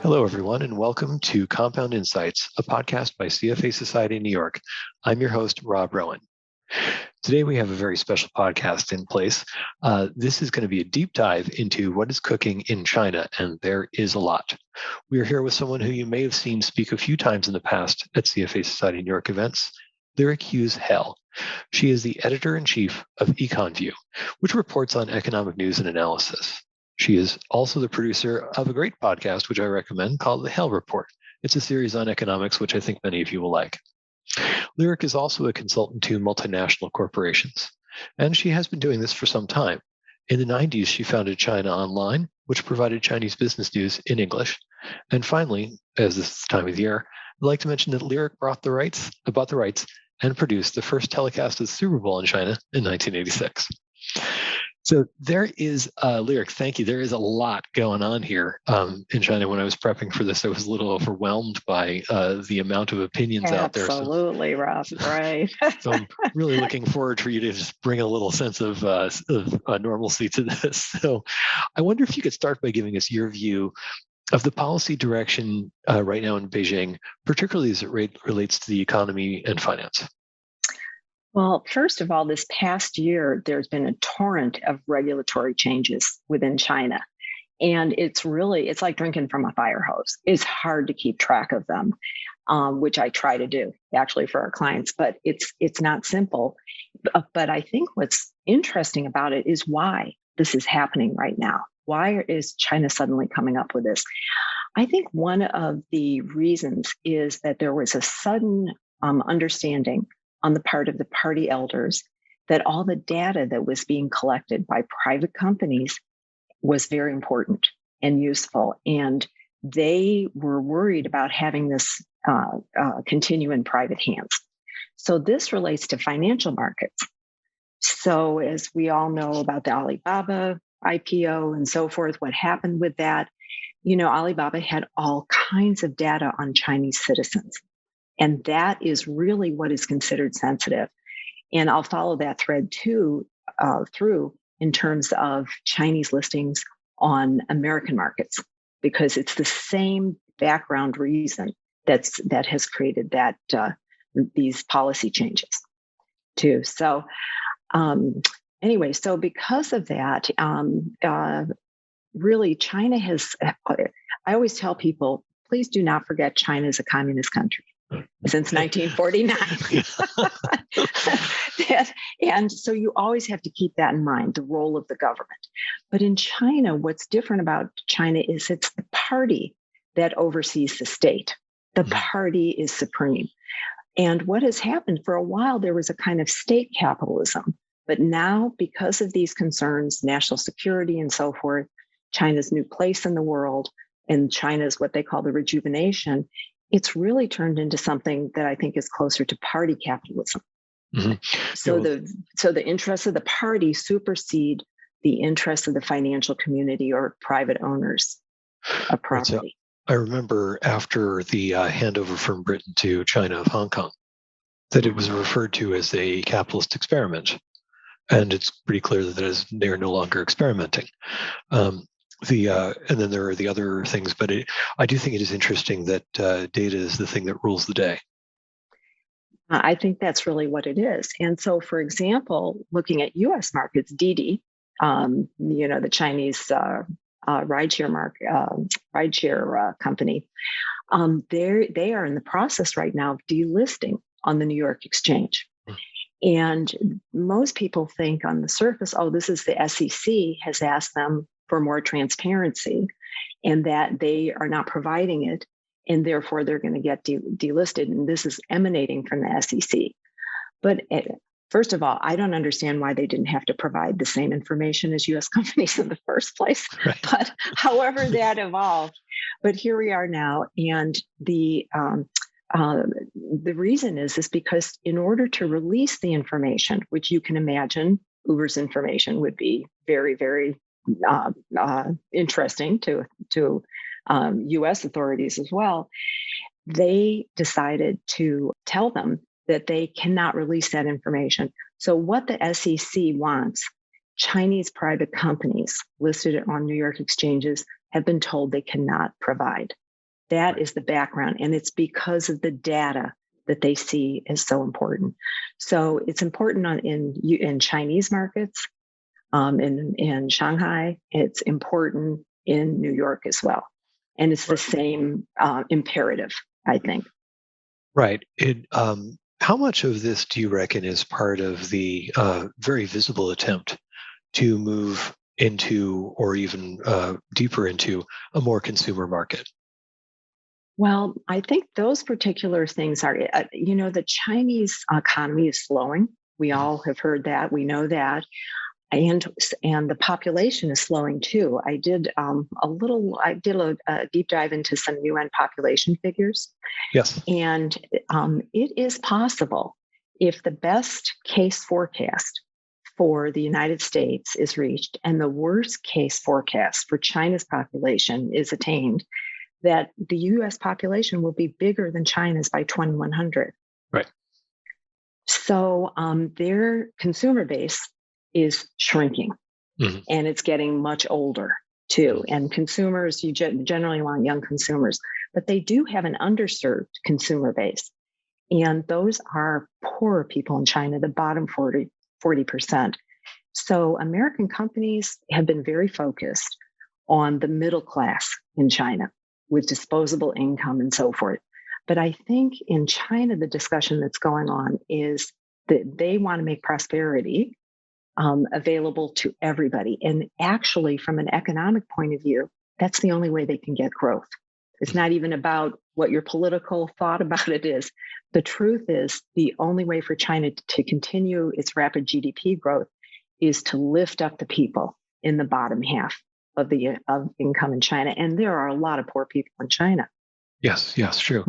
Hello, everyone, and welcome to Compound Insights, a podcast by CFA Society New York. I'm your host, Rob Rowan. Today, we have a very special podcast in place. This is going to be a deep dive into what is cooking in China, and there is a lot. We are here with someone who you may have seen speak a few times in the past at CFA Society New York events, Lyric Hughes-Hell. She is the editor-in-chief of EconView, which reports on economic news and analysis. She is also the producer of a great podcast, which I recommend, called The Hell Report. It's a series on economics, which I think many of you will like. Lyric is also a consultant to multinational corporations, and she has been doing this for some time. In the 90s, she founded China Online, which provided Chinese business news in English. And finally, as this is the time of the year, I'd like to mention that Lyric bought the rights, and produced the first telecast of the Super Bowl in China in 1986. So there is, Lyric, thank you. There is a lot going on here in China. When I was prepping for this, I was a little overwhelmed by the amount of opinions out there. Absolutely, Rob, right. So I'm really looking forward for you to just bring a little sense of normalcy to this. So I wonder if you could start by giving us your view of the policy direction right now in Beijing, particularly as it relates to the economy and finance. Well, first of all, this past year, there's been a torrent of regulatory changes within China. And it's like drinking from a fire hose. It's hard to keep track of them, which I try to do actually for our clients, but it's not simple. But I think what's interesting about it is why this is happening right now. Why is China suddenly coming up with this? I think one of the reasons is that there was a sudden understanding on the part of the party elders that all the data that was being collected by private companies was very important and useful. And they were worried about having this continue in private hands. So this relates to financial markets. So as we all know about the Alibaba IPO and so forth, what happened with that, Alibaba had all kinds of data on Chinese citizens. And that is really what is considered sensitive. And I'll follow that thread too through in terms of Chinese listings on American markets, because it's the same background reason that has created these policy changes too. So anyway, so because of that, really China has, I always tell people, please do not forget China is a communist country since 1949. And so you always have to keep that in mind, the role of the government. But in China, what's different about China is it's the party that oversees the state. The party is supreme. And what has happened for a while, there was a kind of state capitalism. But now, because of these concerns, national security and so forth, China's new place in the world, and China's what they call the rejuvenation, it's really turned into something that I think is closer to party capitalism. Mm-hmm. So the interests of the party supersede the interests of the financial community or private owners of property. Right, so I remember after the handover from Britain to China of Hong Kong, that it was referred to as a capitalist experiment. And it's pretty clear that they're no longer experimenting. And then there are the other things, but I do think it is interesting that data is the thing that rules the day. I think that's really what it is. And so, for example, looking at U.S. markets, Didi, the Chinese rideshare company, they are in the process right now of delisting on the New York Exchange. And most people think on the surface, this is the SEC has asked them for more transparency and that they are not providing it. And therefore, they're going to get delisted. And this is emanating from the SEC. But first of all, I don't understand why they didn't have to provide the same information as U.S. companies in the first place. Right. But however that evolved. But here we are now. And the reason is because in order to release the information, which you can imagine Uber's information would be very, very interesting to U.S. authorities as well, they decided to tell them that they cannot release that information. So what the SEC wants, Chinese private companies listed on New York exchanges have been told they cannot provide. That is the background. And it's because of the data that they see as so important. So it's important in Chinese markets, in Shanghai. It's important in New York as well. And it's the same imperative, I think. Right. How much of this do you reckon is part of the very visible attempt to move into, or even deeper into, a more consumer market? Well, I think those particular things are, the Chinese economy is slowing. We all have heard that. We know that. And the population is slowing too. I did a deep dive into some UN population figures. Yes. And it is possible, if the best case forecast for the United States is reached and the worst case forecast for China's population is attained, that the US population will be bigger than China's by 2100. Right. So their consumer base is shrinking, and it's getting much older too. And consumers, you generally want young consumers, but they do have an underserved consumer base. And those are poorer people in China, the bottom 40%. So American companies have been very focused on the middle class in China with disposable income and so forth. But I think in China, the discussion that's going on is that they want to make prosperity available to everybody. And actually, from an economic point of view, that's the only way they can get growth. It's not even about what your political thought about it is. The truth is, the only way for China to continue its rapid GDP growth is to lift up the people in the bottom half of income in China. And there are a lot of poor people in China. Yes, true.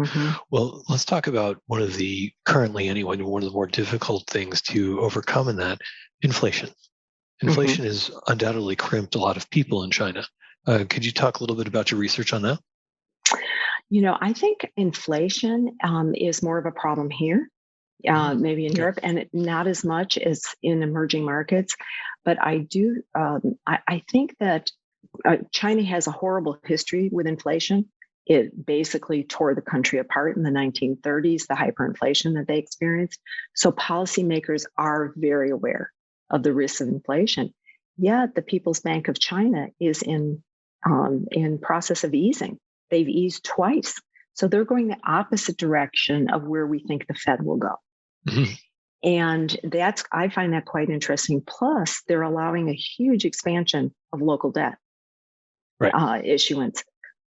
Well, let's talk about one of the more difficult things to overcome in that: inflation. Inflation has undoubtedly crimped a lot of people in China. Could you talk a little bit about your research on that? I think inflation is more of a problem here, maybe in Europe, and not as much as in emerging markets. But I think that China has a horrible history with inflation. It basically tore the country apart in the 1930s, the hyperinflation that they experienced. So policymakers are very aware of the risks of inflation. Yet the People's Bank of China is in process of easing. They've eased twice. So they're going the opposite direction of where we think the Fed will go. And I find that quite interesting. Plus, they're allowing a huge expansion of local debt issuance.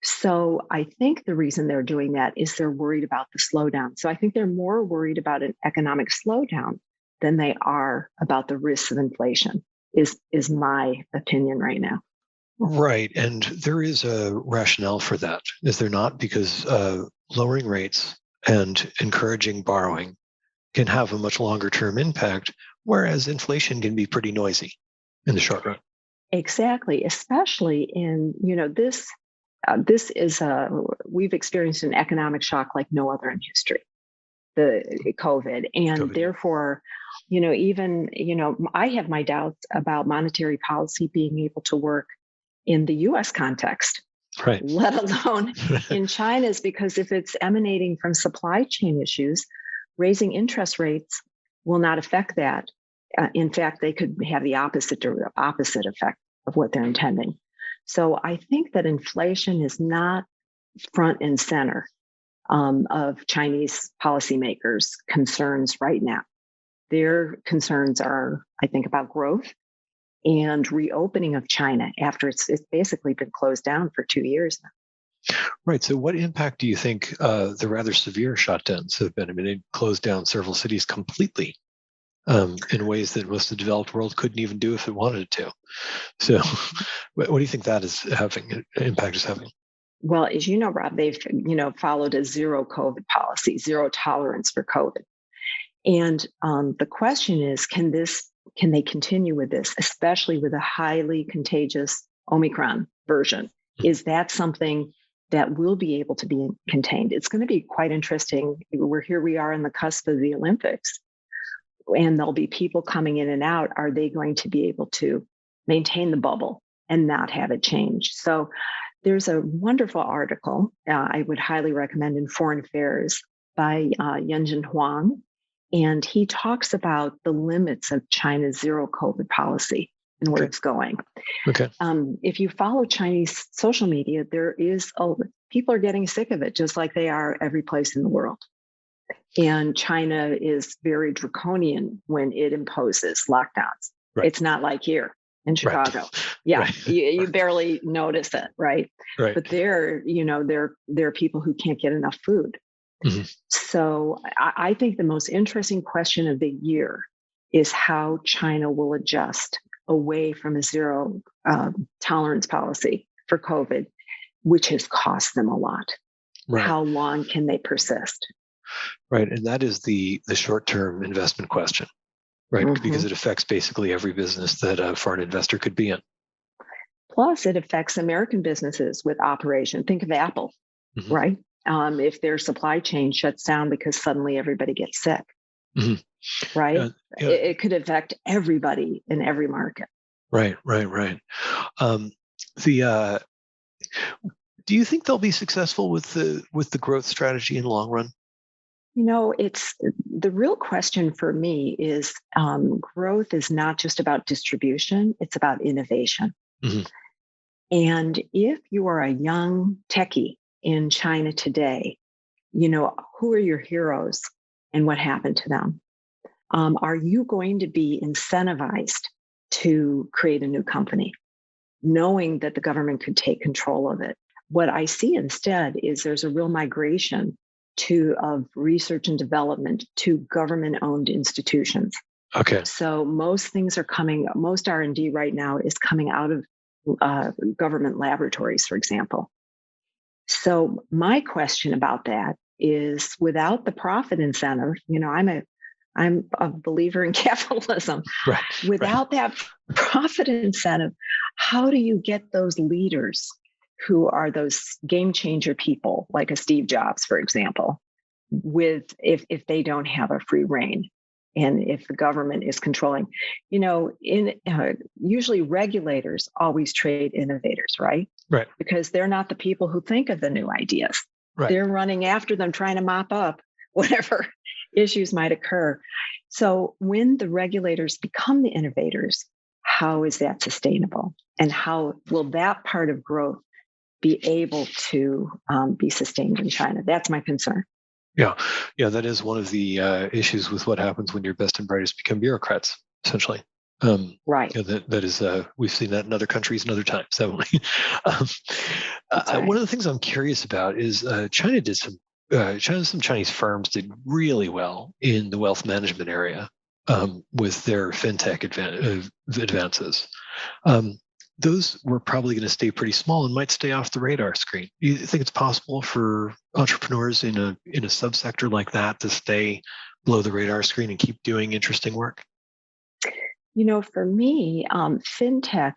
So I think the reason they're doing that is they're worried about the slowdown. So I think they're more worried about an economic slowdown than they are about the risks of inflation, is my opinion right now. Right. And there is a rationale for that, is there not? Because lowering rates and encouraging borrowing can have a much longer term impact, whereas inflation can be pretty noisy in the short run. Exactly. Especially in, we've experienced an economic shock like no other in history, the COVID. And therefore, I have my doubts about monetary policy being able to work in the US context, let alone in China's, because if it's emanating from supply chain issues, raising interest rates will not affect that. In fact, they could have the opposite effect of what they're intending. So I think that inflation is not front and center of Chinese policymakers' concerns right now. Their concerns are, I think, about growth and reopening of China after it's basically been closed down for 2 years now. Right. So what impact do you think the rather severe shutdowns have been? I mean, they closed down several cities completely in ways that most of the developed world couldn't even do if it wanted to. So what do you think that impact is having? Well, as you know, Rob, they've followed a zero COVID policy, zero tolerance for COVID. And the question is, can they continue with this, especially with a highly contagious Omicron version? Is that something that will be able to be contained? It's going to be quite interesting. We are on the cusp of the Olympics, and there'll be people coming in and out. Are they going to be able to maintain the bubble and not have it change? So There's a wonderful article I would highly recommend in Foreign Affairs by Yunjin Huang, and he talks about the limits of China's zero COVID policy and where it's going. Okay. If you follow Chinese social media, people are getting sick of it, just like they are every place in the world. And China is very draconian when it imposes lockdowns. Right. It's not like here in Chicago. Right. Yeah, right. you barely notice it, right? Right. But there are people who can't get enough food. Mm-hmm. So I think the most interesting question of the year is how China will adjust away from a zero tolerance policy for COVID, which has cost them a lot. Right. How long can they persist? Right. And that is the short-term investment question, right? Mm-hmm. Because it affects basically every business that a foreign investor could be in. Plus, it affects American businesses with operation. Think of Apple, mm-hmm. right? If their supply chain shuts down because suddenly everybody gets sick, mm-hmm. right? It could affect everybody in every market. Right. Do you think they'll be successful with the growth strategy in the long run? It's the real question for me is growth is not just about distribution, it's about innovation. Mm-hmm. And if you are a young techie in China today, who are your heroes and what happened to them? Are you going to be incentivized to create a new company, knowing that the government could take control of it? What I see instead is there's a real migration of research and development to government-owned institutions. Okay. So most R&D right now is coming out of government laboratories, for example. So my question about that is, without the profit incentive, I'm a believer in capitalism. Right. Without that profit incentive, how do you get those leaders who are those game changer people, like a Steve Jobs, for example, if they don't have a free rein and if the government is controlling? Usually regulators always trade innovators, right? Right. Because they're not the people who think of the new ideas. Right. They're running after them, trying to mop up whatever issues might occur. So when the regulators become the innovators, how is that sustainable? And how will that part of growth be able to be sustained in China? That's my concern. Yeah, that is one of the issues with what happens when your best and brightest become bureaucrats, essentially. Right. That is, we've seen that in other countries and other times, haven't we? Right. One of the things I'm curious about is some Chinese firms did really well in the wealth management area with their fintech advances. Those were probably going to stay pretty small and might stay off the radar screen. Do you think it's possible for entrepreneurs in a subsector like that to stay below the radar screen and keep doing interesting work? For me, fintech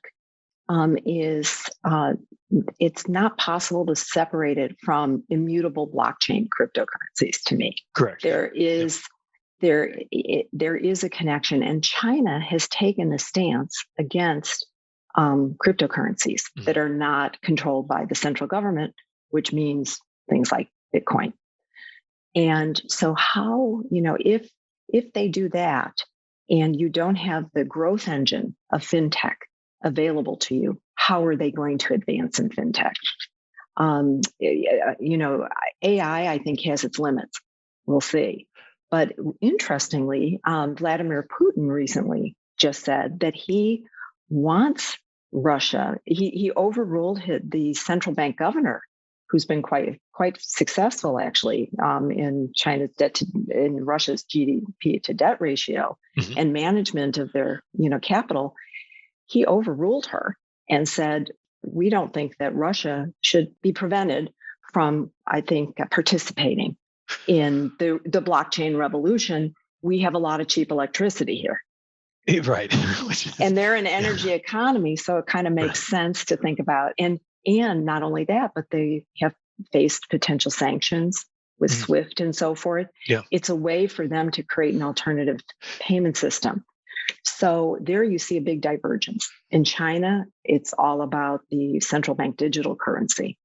is it's not possible to separate it from immutable blockchain cryptocurrencies. To me, correct. There is a connection, and China has taken a stance against cryptocurrencies that are not controlled by the central government, which means things like Bitcoin. And so how, if they do that and you don't have the growth engine of fintech available to you, how are they going to advance in fintech? AI, I think, has its limits. We'll see. But interestingly, Vladimir Putin recently just said that he wants Russia. He overruled the central bank governor, who's been quite successful actually in in Russia's GDP to debt ratio and management of their capital. He overruled her and said, we don't think that Russia should be prevented from, I think, participating in the blockchain revolution. We have a lot of cheap electricity here. Right. And they're an energy economy, so it kind of makes sense to think about. And not only that, but they have faced potential sanctions with SWIFT and so forth. Yeah. It's a way for them to create an alternative payment system. So there you see a big divergence. In China, it's all about the central bank digital currency.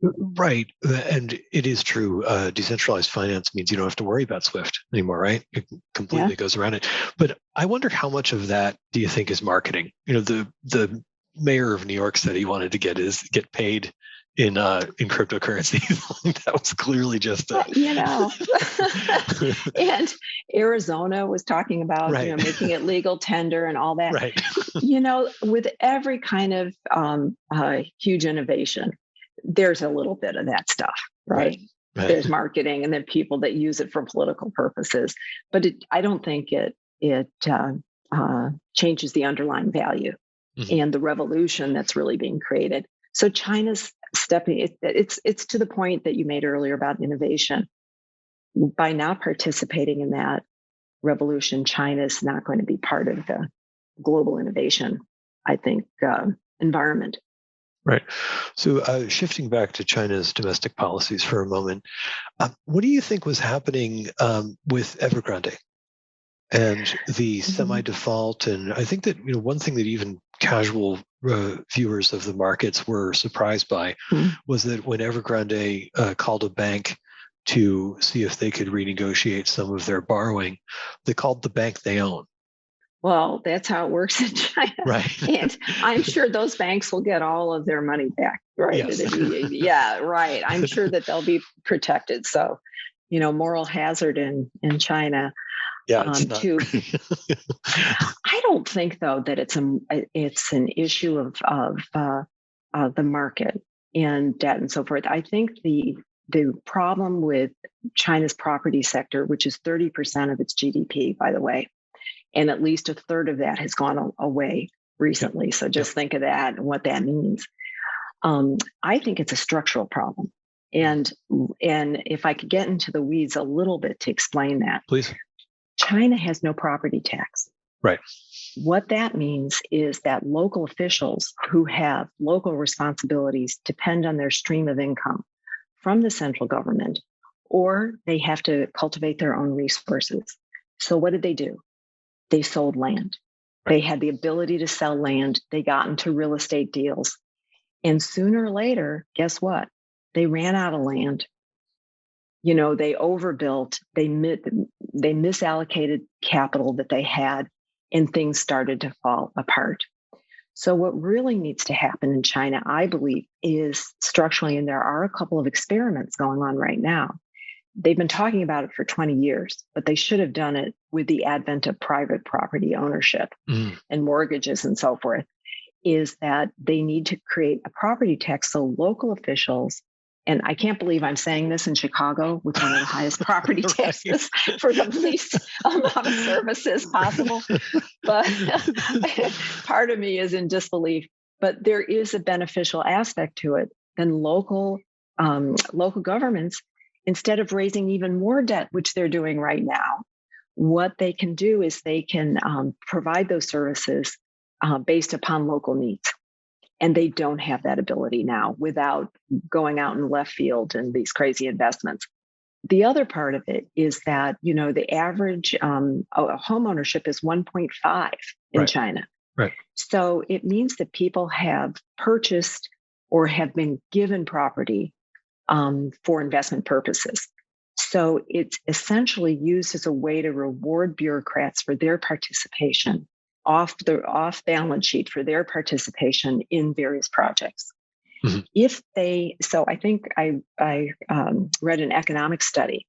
Right. And it is true. Decentralized finance means you don't have to worry about SWIFT anymore, right? It completely goes around it. But I wonder how much of that do you think is marketing? The mayor of New York said he wanted to get paid in cryptocurrency. That was clearly just and Arizona was talking about right. Making it legal tender and all that. Right. With every kind of huge innovation, there's a little bit of that stuff, right? There's marketing, and then people that use it for political purposes. But I don't think it changes the underlying value and the revolution that's really being created. So China's stepping. It's to the point that you made earlier about innovation. By not participating in that revolution, China's not going to be part of the global innovation, I think, environment. Right. So shifting back to China's domestic policies for a moment, what do you think was happening with Evergrande and the semi-default? And I think that one thing that even casual viewers of the markets were surprised by was that when Evergrande called a bank to see if they could renegotiate some of their borrowing, they called the bank they own. Well, that's how it works in China. Right. And I'm sure those banks will get all of their money back. Right. Yes. Yeah, right. I'm sure that they'll be protected. So, moral hazard in China. Yeah, it's not. I don't think, though, that it's an issue of the market and debt and so forth. I think the problem with China's property sector, which is 30% of its GDP, by the way, and at least a third of that has gone away recently. So just think of that and what that means. I think it's a structural problem. And if I could get into the weeds a little bit to explain that. Please. China has no property tax. Right. What that means is that local officials who have local responsibilities depend on their stream of income from the central government, or they have to cultivate their own resources. So what did they do? They sold land. They had the ability to sell land. They got into real estate deals. And sooner or later, guess what? They ran out of land. They overbuilt. They misallocated capital that they had, and things started to fall apart. So what really needs to happen in China, I believe, is structurally, and there are a couple of experiments going on right now. They've been talking about it for 20 years, but they should have done it with the advent of private property ownership and mortgages and so forth, is that they need to create a property tax so local officials, and I can't believe I'm saying this in Chicago with one of the highest property taxes for the least amount of services possible, but part of me is in disbelief. But there is a beneficial aspect to it. Then local governments, instead of raising even more debt, which they're doing right now, what they can do is they can provide those services based upon local needs. And they don't have that ability now without going out in left field and these crazy investments. The other part of it is that, the average home ownership is 1.5 in China. Right. So it means that people have purchased or have been given property for investment purposes. So it's essentially used as a way to reward bureaucrats for their participation off balance sheet, for their participation in various projects. So I think I read an economic study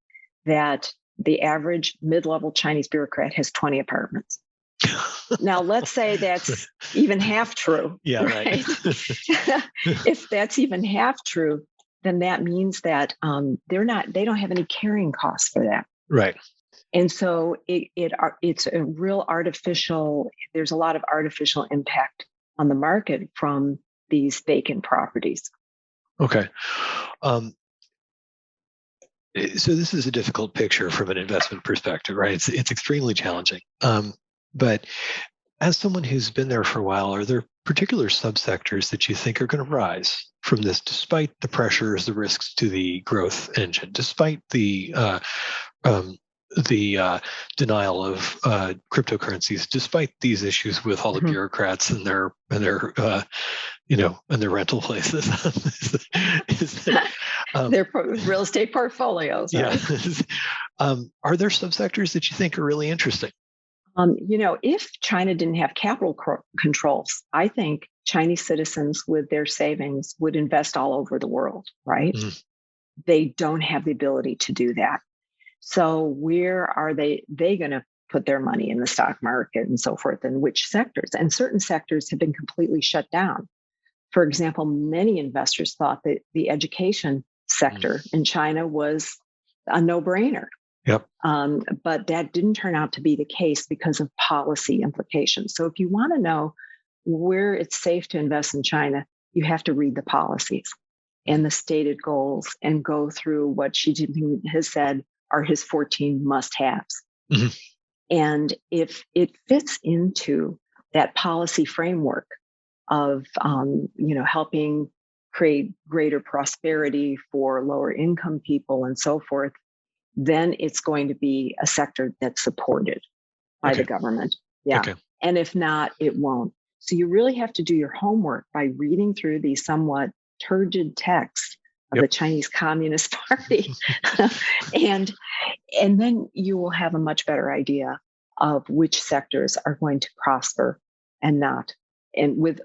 that the average mid-level Chinese bureaucrat has 20 apartments. Now, let's say that's even half true. Yeah, right. If that's even half true, then that means that they don't have any carrying costs for that. Right. And so it's a real artificial, there's a lot of artificial impact on the market from these vacant properties. Okay. So this is a difficult picture from an investment perspective, right? It's extremely challenging. But as someone who's been there for a while, are there particular subsectors that you think are going to rise from this, despite the pressures, the risks to the growth engine, despite the denial of cryptocurrencies, despite these issues with all the bureaucrats and their and their rental places. Their real estate portfolios. Right? Yeah. Are there subsectors that you think are really interesting? If China didn't have capital controls, I think Chinese citizens with their savings would invest all over the world, right? Mm. They don't have the ability to do that. So where are they going to put their money in the stock market and so forth, and which sectors? And certain sectors have been completely shut down. For example, many investors thought that the education sector in China was a no-brainer. Yep. But that didn't turn out to be the case because of policy implications. So if you want to know where it's safe to invest in China, you have to read the policies and the stated goals and go through what Xi Jinping has said are his 14 must-haves. Mm-hmm. And if it fits into that policy framework of, helping create greater prosperity for lower income people and so forth, then it's going to be a sector that's supported by the government. Yeah. Okay. And if not, it won't. So you really have to do your homework by reading through the somewhat turgid text of the Chinese Communist Party. and then you will have a much better idea of which sectors are going to prosper and not. And with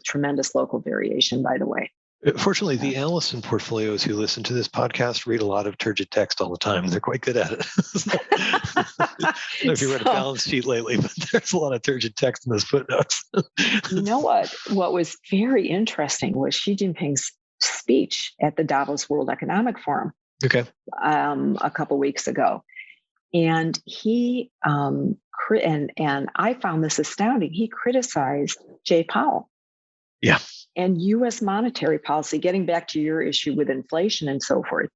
tremendous local variation, by the way. Fortunately, the analysts and portfolios who listen to this podcast read a lot of turgid text all the time. They're quite good at it. I don't know if you read a balance sheet lately, but there's a lot of turgid text in those footnotes. You know what? What was very interesting was Xi Jinping's speech at the Davos World Economic Forum. Okay. A couple weeks ago, and he and I found this astounding. He criticized Jay Powell. Yeah. And U.S. monetary policy, getting back to your issue with inflation and so forth.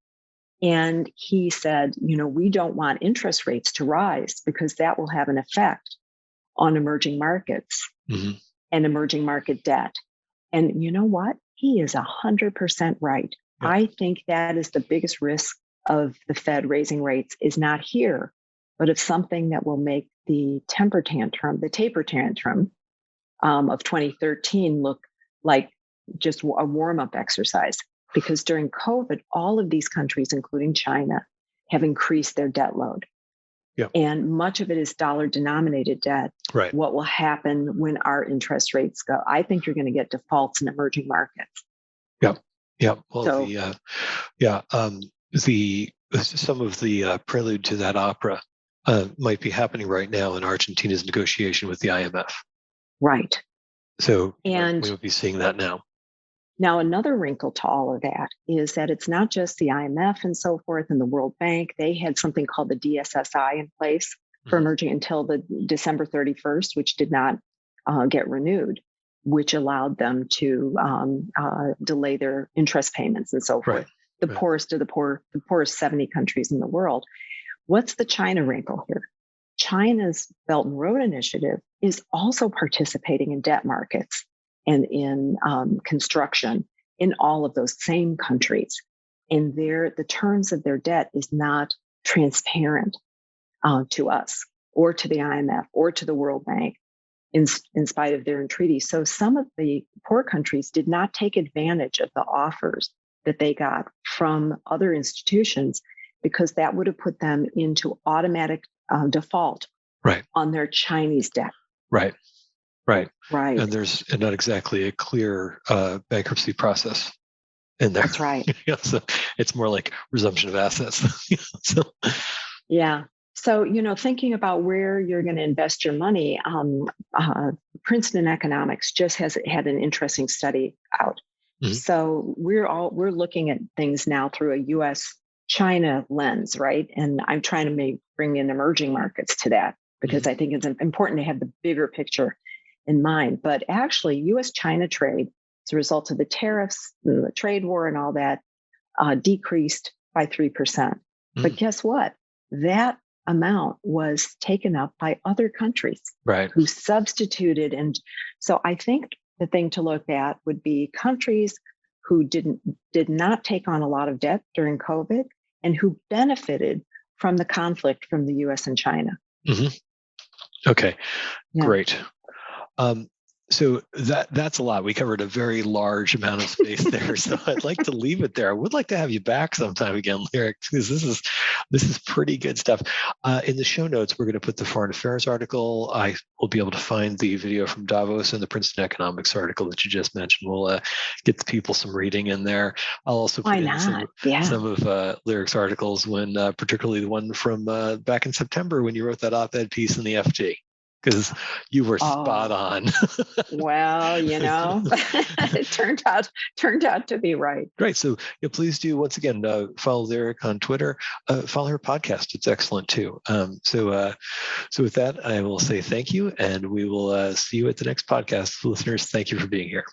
And he said, we don't want interest rates to rise because that will have an effect on emerging markets and emerging market debt. And you know what? He is 100% right. Yeah. I think that is the biggest risk of the Fed raising rates is not here, but it's something that will make the taper tantrum of 2013 look like just a warm-up exercise, because during COVID, all of these countries, including China, have increased their debt load. Yeah. And much of it is dollar-denominated debt. Right. What will happen when our interest rates go? I think you're going to get defaults in emerging markets. Yeah. Yeah. Well, some of the prelude to that opera might be happening right now in Argentina's negotiation with the IMF. Right. So we'll be seeing that now. Now, another wrinkle to all of that is that it's not just the IMF and so forth and the World Bank. They had something called the DSSI in place for emerging until the December 31st, which did not get renewed, which allowed them to delay their interest payments and so forth. Right. The poorest of the poorest 70 countries in the world. What's the China wrinkle here? China's Belt and Road Initiative is also participating in debt markets and in construction in all of those same countries. And the terms of their debt is not transparent to us or to the IMF or to the World Bank in spite of their entreaties. So some of the poor countries did not take advantage of the offers that they got from other institutions because that would have put them into automatic default on their Chinese debt. Right. And there's not exactly a clear bankruptcy process in there. That's right. So it's more like resumption of assets. Yeah. So, thinking about where you're going to invest your money, Princeton Economics just had an interesting study out. Mm-hmm. So we're looking at things now through a U.S.-China lens, right? And I'm trying to bring in emerging markets to that because I think it's important to have the bigger picture in mind. But actually, U.S.-China trade, as a result of the tariffs, the trade war and all that, decreased by 3%. But guess what? That amount was taken up by other countries who substituted. And so I think the thing to look at would be countries who did not take on a lot of debt during COVID and who benefited from the conflict from the U.S. and China. Mm-hmm. Okay, Yeah. great. So that's a lot. We covered a very large amount of space there. So I'd like to leave it there. I would like to have you back sometime again, Lyric, because this is pretty good stuff. In the show notes, we're going to put the foreign affairs article. I will be able to find the video from Davos and the Princeton economics article that you just mentioned. We'll get the people some reading in there. I'll also put in some of Lyric's articles, when particularly the one from back in September when you wrote that op-ed piece in the FT. Because you were spot on. Well, it turned out to be right. Great. So please do, once again, follow Lyric on Twitter. Follow her podcast. It's excellent too. So with that, I will say thank you, and we will see you at the next podcast. Listeners, thank you for being here.